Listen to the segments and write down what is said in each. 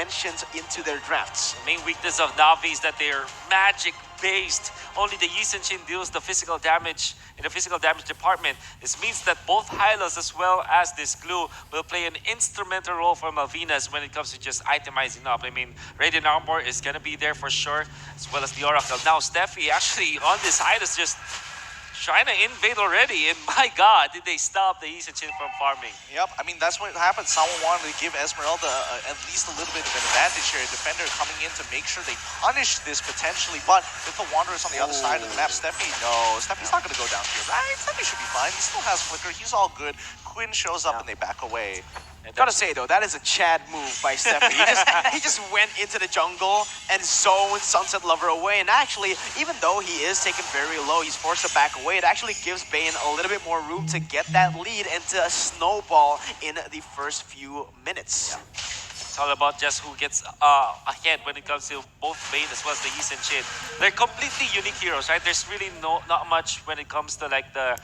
mentions into their drafts. The main weakness of Navi is that they're magic-based. Only the Yi Shin deals the physical damage in the physical damage department. This means that both Hylos as well as this glue will play an instrumental role for Malvinas when it comes to just itemizing up. I mean, Radiant Armor is gonna be there for sure, as well as the Oracle. Now, Steffi actually on this Hylos just trying to invade already, and my god, did they stop the Yi Shin from farming. Yep, I mean, that's what happened. Someone wanted to give Esmeralda at least a little bit of an advantage here. A defender coming in to make sure they punish this potentially, but with the Wanderers on the other side of the map, Steffi, no, Steffi's not going to go down here, right? Steffi should be fine. He still has Flicker. He's all good. Quinn shows up and they back away. Gotta say though, that is a Chad move by Steffi. He just went into the jungle and zoned Sunset Lover away. And actually, even though he is taken very low, he's forced to back away. It actually gives Bane a little bit more room to get that lead and to snowball in the first few minutes. Yeah. It's all about just who gets ahead when it comes to both Bane as well as the Yi Shin. They're completely unique heroes, right? There's really not much when it comes to like the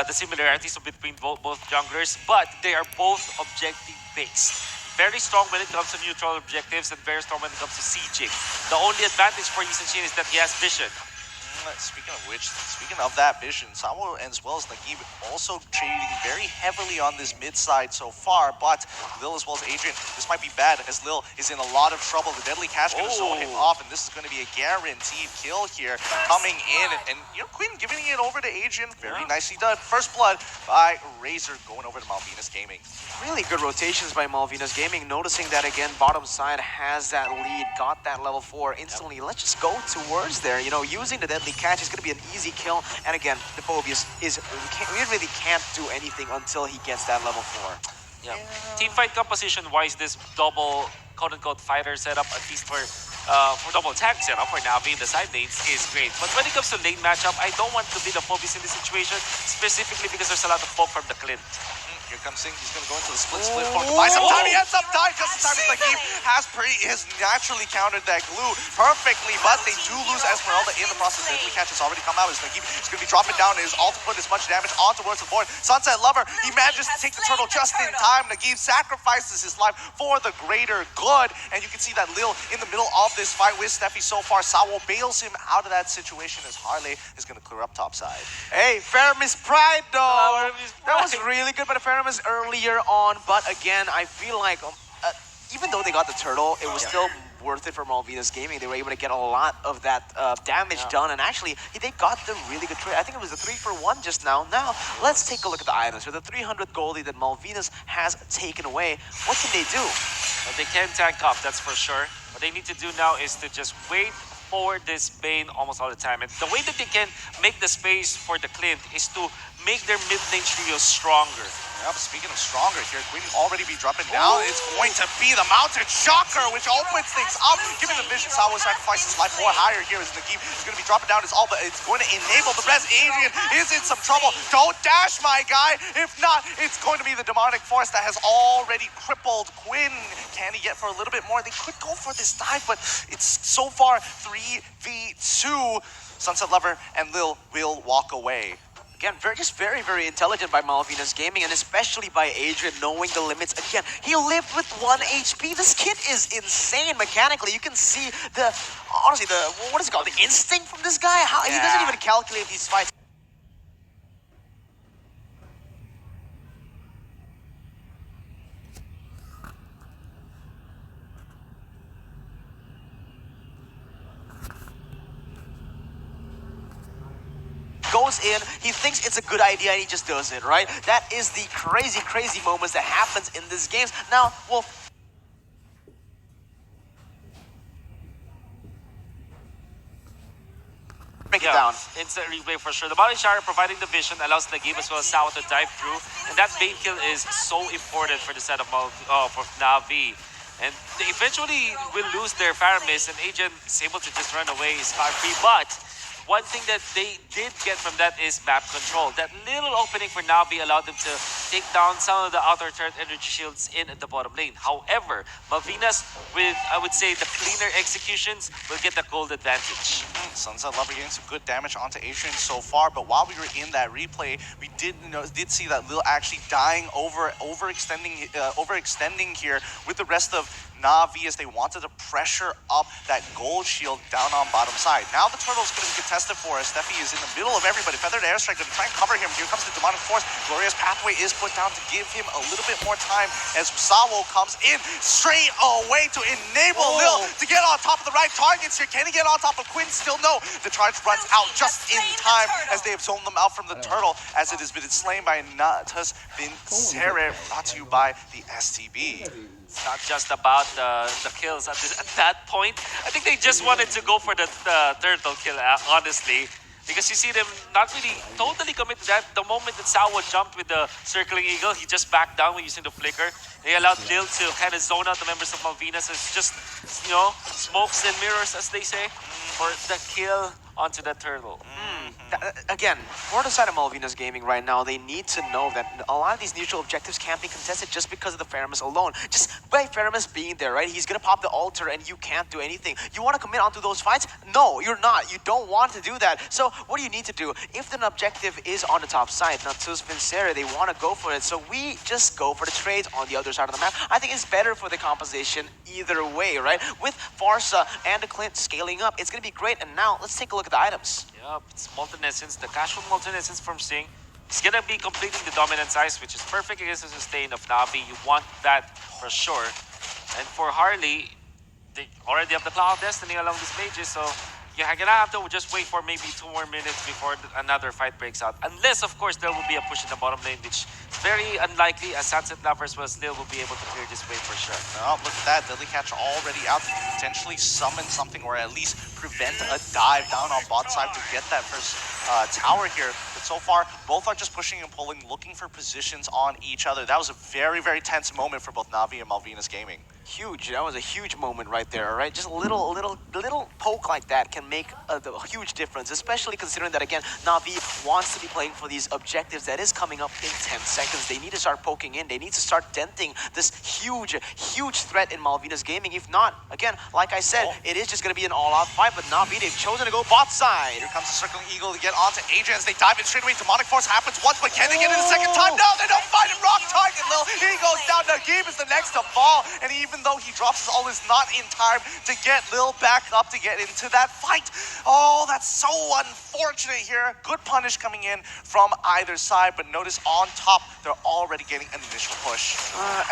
similarities between both junglers, but they are both objective-based. Very strong when it comes to neutral objectives and very strong when it comes to sieging. The only advantage for Yi Shin is that he has vision. Speaking of which, speaking of that vision, Samuel as well as Nagib also trading very heavily on this mid side so far, but Lil as well as Adrian, this might be bad as Lil is in a lot of trouble. The Deadly Cash going to zone him off, and this is going to be a guaranteed kill here coming in. And you know, Quinn giving it over to Adrian, very nicely done. First blood by Razor going over to Malvinas Gaming. Really good rotations by Malvinas Gaming, noticing that again, bottom side has that lead, got that level 4 instantly. Let's just go towards there, you know, using the Deadly Catch is going to be an easy kill. And again, the Phobius is, we really can't do anything until he gets that level 4. Yeah. Teamfight composition-wise, this double quote-unquote fighter setup, at least for double tag setup for Navi in the side lanes, is great. But when it comes to lane matchup, I don't want to be the Phobius in this situation, specifically because there's a lot of poke from the Clint. Here comes Singh, he's going to go into the split for buy some time, he ends up dying just in time as Nagib has naturally countered that glue perfectly, but they do lose Esmeralda in the process. Deadly Catch has already come out as Nagib is going to be dropping down his ult to put as much damage on towards the board. Sunset Lover, he manages to take the turtle just in time. Nagib sacrifices his life for the greater good, and you can see that Lil in the middle of this fight with Steffi so far. Sawo bails him out of that situation as Harley is going to clear up top side. Hey, Faramis Pride though! That was really good by the Faramis earlier on, but again, I feel like even though they got the turtle, it was still worth it for Malvinas Gaming. They were able to get a lot of that damage done, and actually, they got the really good trade. I think it was a 3-for-1 just now. Now, let's take a look at the items. For the 300 goldie that Malvinas has taken away, what can they do? Well, they can tank up, that's for sure. What they need to do now is to just wait for this Bane almost all the time. And the way that they can make the space for the Clint is to make their mid lane trio stronger. Yep, speaking of stronger here, Quinn already be dropping down. It's going to be the Mountain Shocker, which opens things up, giving the Vision. Sawa sacrifices life more higher here as Nagib is going to be dropping down his ult, but it's going to enable the rest. Adrian is in some trouble. Don't dash, my guy. If not, it's going to be the Demonic Force that has already crippled Quinn. Can he get for a little bit more? They could go for this dive, but it's so far 3v2. Sunset Lover and Lil will walk away. Again, very, very intelligent by Malvinas Gaming, and especially by Adrian, knowing the limits. Again, he lived with 1 HP. This kid is insane mechanically. You can see honestly, what is it called? The instinct from this guy? How he doesn't even calculate these fights. Goes in, he thinks it's a good idea, and he just does it, right? That is the crazy moments that happens in these games. Now, well, break it down. Instant replay for sure. The Bounty Shower providing the vision allows Nagib as well as Sao to dive through, and that bait kill is so important for the setup for Navi. And they eventually will lose their Faramis, and Agent is able to just run away scot-free, but one thing that they did get from that is map control. That little opening for Navi allowed them to take down some of the outer turret energy shields in the bottom lane. However, Malvinas, with, I would say, the cleaner executions, will get the gold advantage. Sunset Lover getting some good damage onto Adrian so far, but while we were in that replay, we did see that Lil actually dying overextending here with the rest of Navi as they wanted to pressure up that gold shield down on bottom side. Now the turtle is going to be contested for as Steffi is in the middle of everybody. Feathered Airstrike going to try and cover him. Here comes the Demonic Force. Glorious Pathway is put down to give him a little bit more time as Sawo comes in straight away to enable Lil to get on top of the right targets here. Can he get on top of Quinn? Still no. The charge runs out just in time as they have zoned them out from the turtle as it has been slain by Natas Vincere, brought to you by the STB. It's not just about the kills at that point. I think they just wanted to go for the turtle kill, honestly. Because you see them not really totally commit to that. The moment that Sawa jumped with the circling eagle, he just backed down using the flicker. They allowed Lil to kind of zone out the members of Malvinas as just, you know, smokes and mirrors, as they say, for the kill onto the turtle. Again, for the side of Malvinas Gaming right now, they need to know that a lot of these neutral objectives can't be contested just because of the Faramus alone. Just by Faramus being there, right? He's gonna pop the altar and you can't do anything. You want to commit onto those fights? No, you're not. You don't want to do that. So what do you need to do? If the objective is on the top side, Natus Vincere, they want to go for it. So we just go for the trades on the other side of the map. I think it's better for the composition either way, right? With Farsa and the Clint scaling up, it's gonna be great. And now let's take a look at the items. Yep, it's Molten Essence, the casual Molten Essence from Sing. He's gonna be completing the Dominance Ice, which is perfect against the sustain of Navi. You want that for sure. And for Harley, they already have the Cloud of Destiny along these pages, so you're gonna have to just wait for maybe 2 more minutes before another fight breaks out. Unless, of course, there will be a push in the bottom lane, which is very unlikely, as Sunset Lovers will still be able to clear this wave for sure. Oh, look at that. Deadly Catch already out to potentially summon something or at least prevent a dive down on bot side to get that first tower here. But so far, both are just pushing and pulling, looking for positions on each other. That was a very, very tense moment for both Navi and Malvinas Gaming. Huge. That was a huge moment right there, all right? Just a little poke like that can make a huge difference, especially considering that, again, Navi wants to be playing for these objectives that is coming up in 10 seconds. They need to start poking in. They need to start denting this huge threat in Malvinas Gaming. If not, again, like I said, it is just going to be an all-out fight, but Navi, they've chosen to go bot side. Here comes the Circling Eagle to get onto Adrian as they dive in straight away. Demonic Force happens once, but can they get it a second time? No, they don't find him. Rock target, Lil. He goes down. Nagib is the next to fall, and even though he drops his ult, is not in time to get Lil back up to get into that fight. Oh, that's so unfortunate here. Good punish coming in from either side, but notice on top, they're already getting an initial push.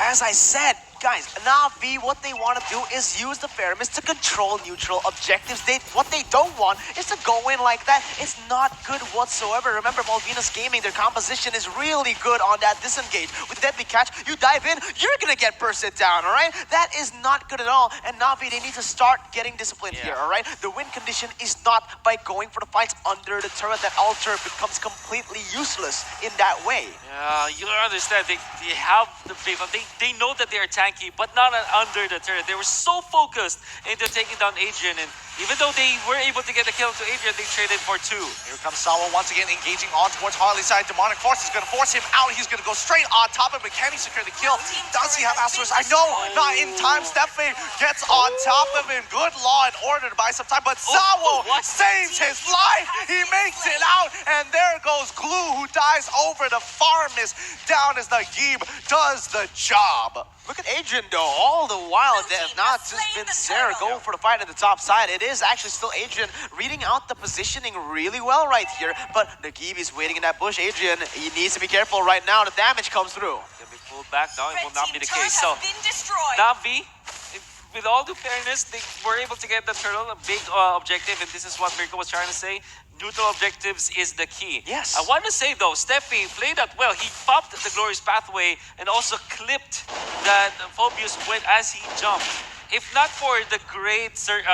As I said, guys, Navi, what they want to do is use the Faramus to control neutral objectives. What they don't want is to go in like that. It's not good whatsoever. Remember, Malvinas Gaming, their composition is really good on that disengage. With Deadly Catch, you dive in, you're going to get bursted down, all right? That is not good at all. And Navi, they need to start getting disciplined here, all right? The win condition is not by going for the fights under the turret. That altar becomes completely useless in that way. Yeah, you understand. They have the big one. They know that they are tanky, but not under the turret. They were so focused into taking down Adrian, and even though they were able to get a kill to Adrian, they traded for 2. Here comes Sawa once again engaging on towards Harley's side. Demonic Force is going to force him out. He's going to go straight on top of him. Can he secure the kill? Does he have Asterisk? I know, not in time. Steffi gets on top of him. Good law and order to buy some time, but Sawa saves his life. He makes it out, and there goes Glue, who dies over the Farmus down as Nagib does the job. Look at Adrian, though. All the while, they have not just been Sarah going for the fight at the top side. It is actually still Adrian reading out the positioning really well right here. But Nagib is waiting in that bush. Adrian, he needs to be careful right now. The damage comes through. Can be pulled back. No, it will not be the case. So, Navi, with all due fairness, they were able to get the turtle, a big objective, and this is what Mirko was trying to say. Neutral objectives is the key. Yes. I want to say, though, Steffi played that well. He popped the Glorious Pathway and also clipped that Phobius as he jumped. If not for the great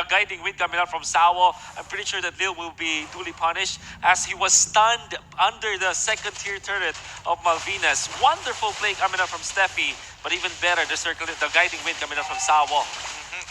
guiding wind coming out from Sawo, I'm pretty sure that Lil will be duly punished as he was stunned under the second tier turret of Malvinas. Wonderful play coming out from Steffi, but even better, the guiding wind coming out from Sawo.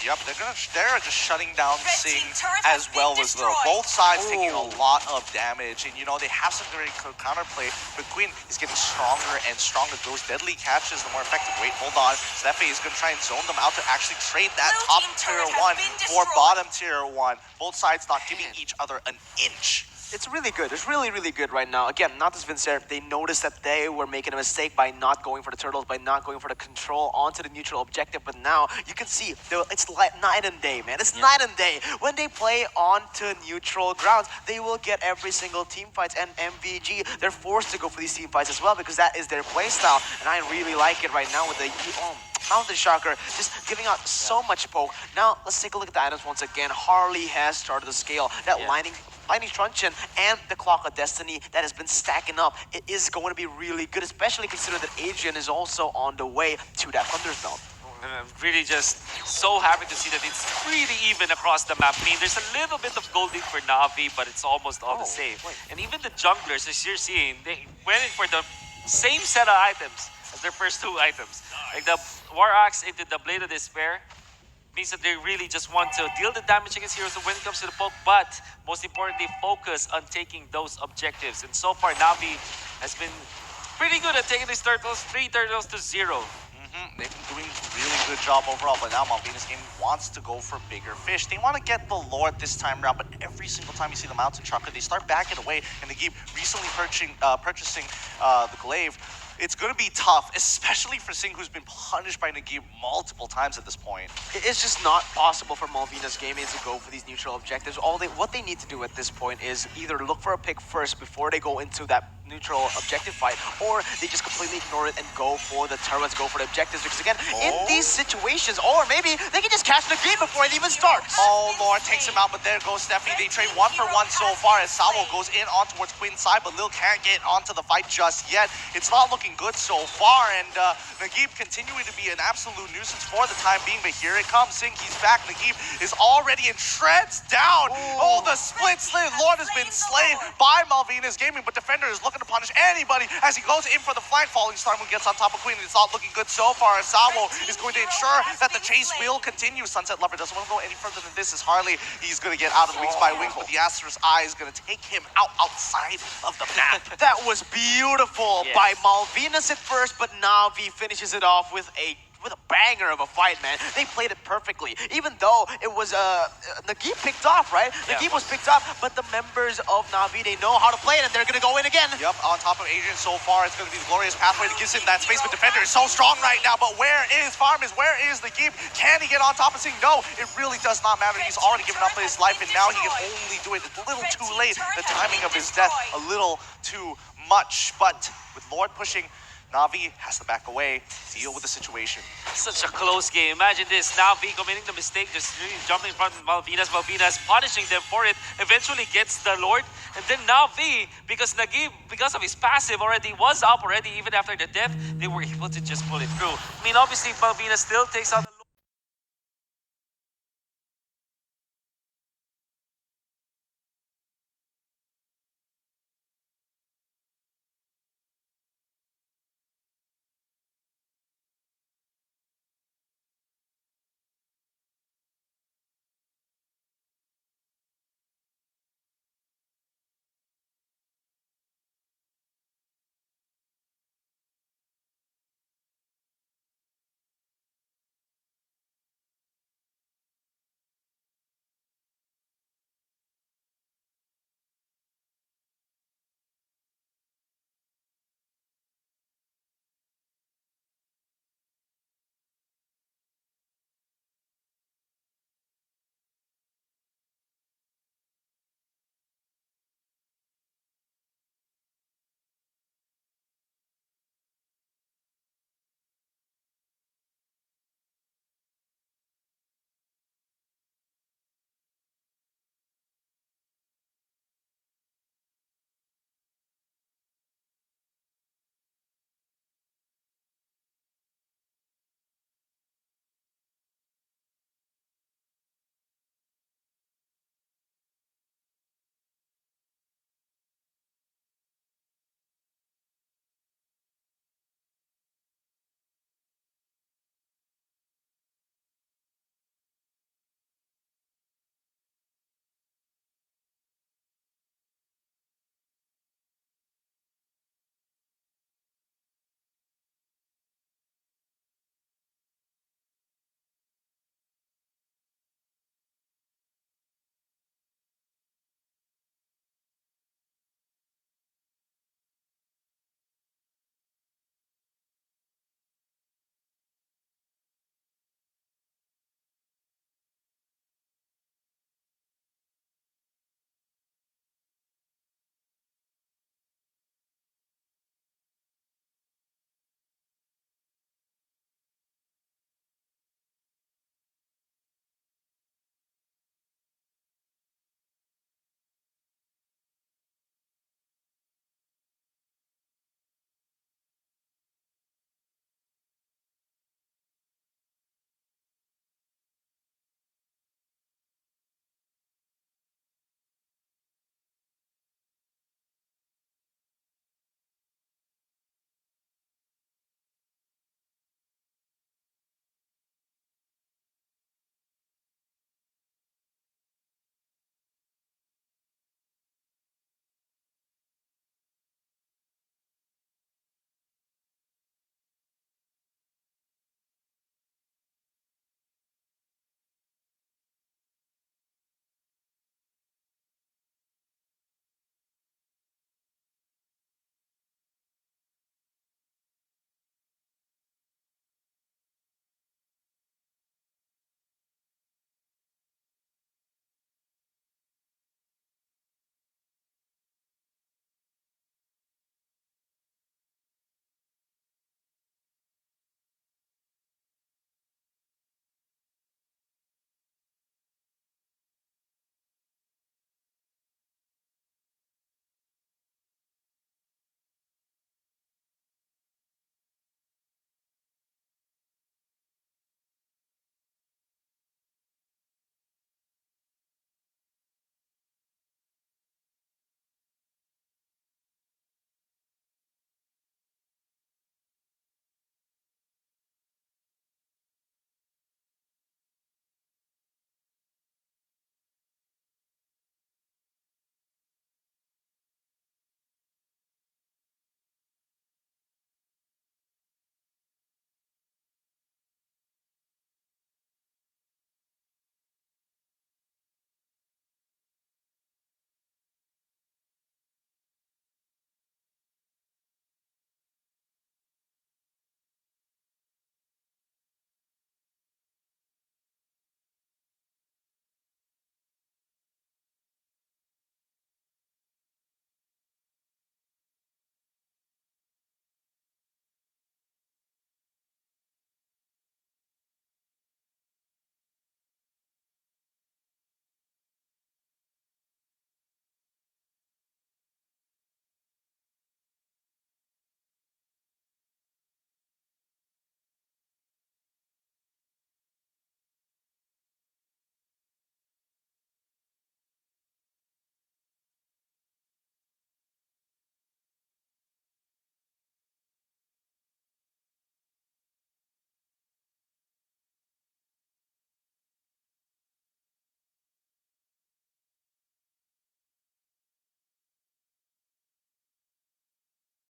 Yep, they're just shutting down Sing as well as Lil. Both sides taking a lot of damage, and you know they have some great counterplay, but Queen is getting stronger and stronger. Those deadly catches, the more effective. Wait, hold on. Steffi is going to try and zone them out to actually trade that top tier 1 for bottom tier 1. Both sides not giving each other an inch. It's really good. It's really, really good right now. Again, not this Vincere. They noticed that they were making a mistake by not going for the turtles, by not going for the control onto the neutral objective. But now you can see it's like night and day, man. It's night and day. When they play onto neutral grounds, they will get every single team fights. And MVG, they're forced to go for these team fights as well because that is their play style. And I really like it right now with the Mountain Shocker just giving out so much poke. Now let's take a look at the items once again. Harley has started to scale. That Lightning Truncheon and the Clock of Destiny that has been stacking up. It is going to be really good, especially considering that Adrian is also on the way to that Thunder's Belt. I'm really just so happy to see that it's pretty even across the map. I mean, there's a little bit of gold lead for Navi, but it's almost all the same. And even the junglers, as you're seeing, they went in for the same set of items as their first two items. Like the War Axe into the Blade of Despair means that they really just want to deal the damage against heroes when it comes to the poke, but most importantly, focus on taking those objectives. And so far, Navi has been pretty good at taking these turtles, 3 turtles to 0. They've been doing a really good job overall, but now Malvina's game wants to go for bigger fish. They want to get the Lord this time around, but every single time you see the Mountain Chakra, they start backing away, and they keep recently purchasing the Glaive. It's going to be tough, especially for Singh, who's been punished by Nagib multiple times at this point. It's just not possible for Malvina's gaming to go for these neutral objectives. What they need to do at this point is either look for a pick first before they go into that neutral objective fight, or they just completely ignore it and go for the turrets, go for the objectives. Because again, in these situations, or maybe they can just catch the game before it even starts. Oh, Lord takes him out, but there goes Steffi. They trade 1 for 1 so far as Sawo goes in on towards Quinn's side, but Lil can't get onto the fight just yet. It's not looking good so far, and Nagib continuing to be an absolute nuisance for the time being, but here it comes. Singh, he's back. Nagib is already in shreds down. Oh, the split slit. Lord has been slain by Malvina's gaming, but Defender is looking to punish anybody as he goes in for the flank. Falling Star Moon gets on top of Queen, and it's not looking good so far. Sawo is going to ensure that the chase will continue. Sunset Lover doesn't want to go any further than this as Harley. He's going to get out of the Wings by Wings, but the Astra's Eye is going to take him outside of the map. That was beautiful by Malvinas at first, but Navi finishes it off with a banger of a fight, man. They played it perfectly, even though it was Nagib picked off, right? Nagib was picked off, but the members of Navi, they know how to play it, and they're gonna go in again. Yep, on top of Adrian so far, it's gonna be the glorious pathway that gives him that space, but Defender is so strong right now. But where is Farmers? Where is Nagib? Can he get on top of Singh? No, it really does not matter. He's already given up his life, and now he can only do it a little too late. The timing of his death, a little too much. But with Lord pushing, Navi has to back away, deal with the situation. Such a close game. Imagine this, Navi committing the mistake, just really jumping in front of Malvinas. Malvinas punishing them for it, eventually gets the Lord. And then Navi, because Nagib, because of his passive already, was up already, even after the death, they were able to just pull it through. I mean, obviously, Malvinas still takes out the